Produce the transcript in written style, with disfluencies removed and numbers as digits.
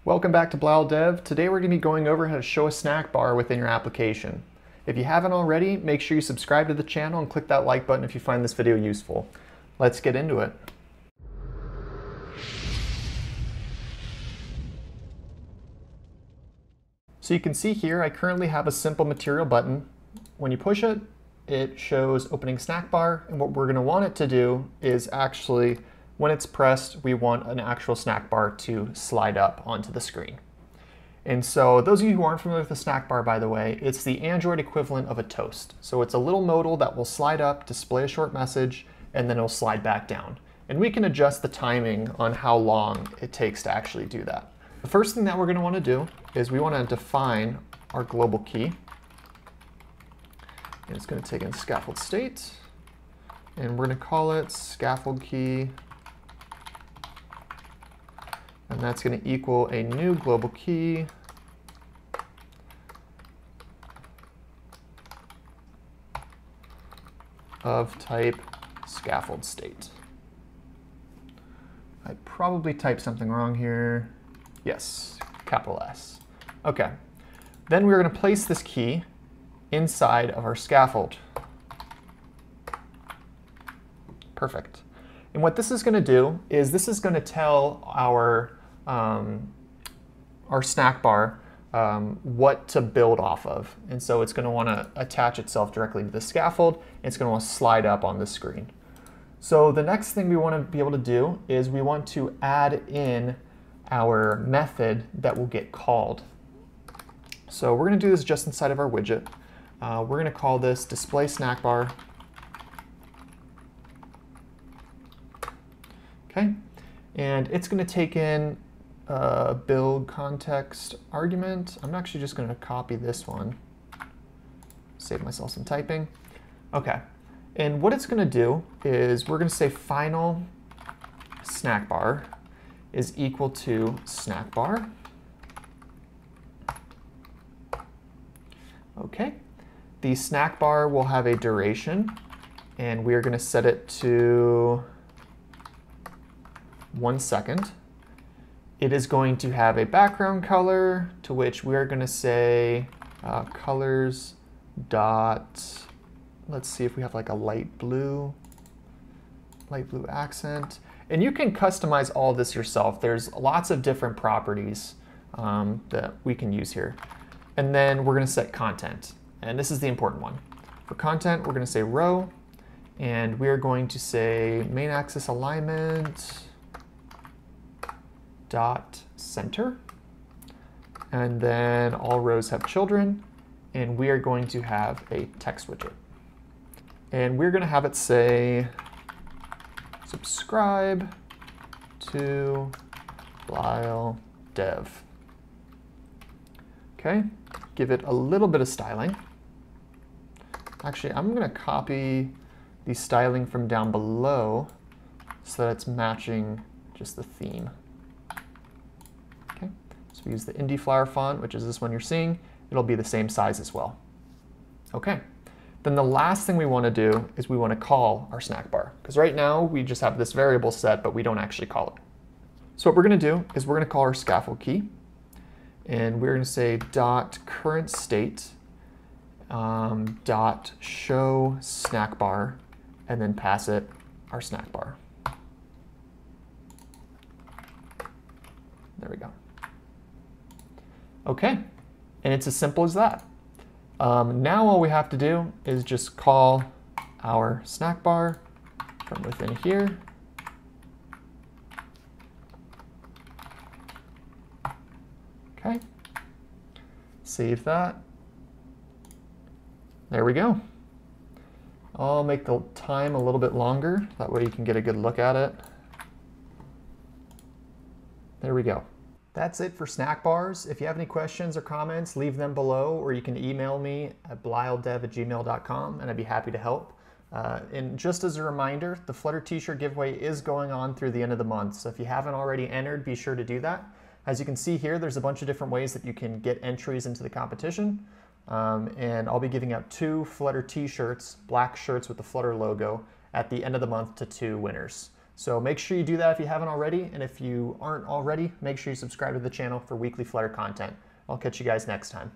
Welcome back to bleyldev. Today we're going to be going over how to show a snack bar within your application. If you haven't already, make sure you subscribe to the channel and click that like button if you find this video useful. Let's get into it. So you can see here I currently have a simple material button. When you push it, it shows opening snack bar, and what we're going to want it to do is actually, when it's pressed, we want an actual snack bar to slide up onto the screen. And so those of you who aren't familiar with the snack bar, by the way, it's the Android equivalent of a toast. So it's a little modal that will slide up, display a short message, and then it'll slide back down. And we can adjust the timing on how long it takes to actually do that. The first thing that we're going to want to do is we want to define our global key. And it's going to take in scaffold state, and we're going to call it scaffold key. And that's going to equal a new global key of type scaffold state. I probably typed something wrong here. Yes, capital S. Okay. Then we're going to place this key inside of our scaffold. Perfect. And what this is going to do is this is going to tell our snack bar what to build off of. And so it's going to want to attach itself directly to the scaffold, and it's going to want to slide up on the screen. So the next thing we want to be able to do is we want to add in our method that will get called. So we're going to do this just inside of our widget. We're going to call this display snack bar. Okay, and it's going to take in a build context argument. I'm actually just going to copy this one, save myself some typing. Okay, and what it's going to do is we're going to say final snack bar is equal to snack bar. Okay, the snack bar will have a duration, and we are going to set it to 1 second. It is going to have a background color, to which we are going to say colors dot, let's see if we have like a light blue accent. And you can customize all this yourself. There's lots of different properties that we can use here. And then we're going to set content. And this is the important one. For content, we're going to say row, and we are going to say main axis alignment dot center, and then all rows have children, and we are going to have a text widget, and we're going to have it say subscribe to bleyldev. Okay, give it a little bit of styling. Actually, I'm going to copy the styling from down below so that it's matching just the theme. So we use the Indie Flower font, which is this one you're seeing. It'll be the same size as well. Okay. Then the last thing we want to do is we want to call our snack bar, because right now we just have this variable set, but we don't actually call it. So what we're going to do is we're going to call our scaffold key, and we're going to say dot current state dot show snack bar, and then pass it our snack bar. There we go. Okay, and it's as simple as that. Now all we have to do is just call our snack bar from within here. Okay, save that. There we go. I'll make the time a little bit longer, that way you can get a good look at it. There we go. That's it for snack bars. If you have any questions or comments, leave them below, or you can email me at bleyldev@gmail.com, and I'd be happy to help. And just as a reminder, the Flutter t-shirt giveaway is going on through the end of the month, so if you haven't already entered, be sure to do that. As you can see here, there's a bunch of different ways that you can get entries into the competition, and I'll be giving out 2 Flutter t-shirts, black shirts with the Flutter logo, at the end of the month to 2 winners. So make sure you do that if you haven't already, and if you aren't already, make sure you subscribe to the channel for weekly Flutter content. I'll catch you guys next time.